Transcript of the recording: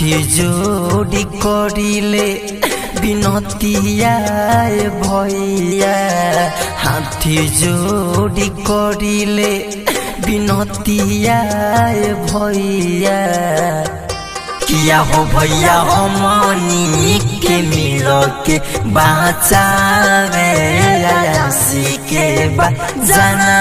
हाथी जोड़ी करिले बिनतिया भैया हाथी जोड़ी करिले बिनतिया भैया किया हो भैया हमनी के मिल के बचावे आसी के बजाना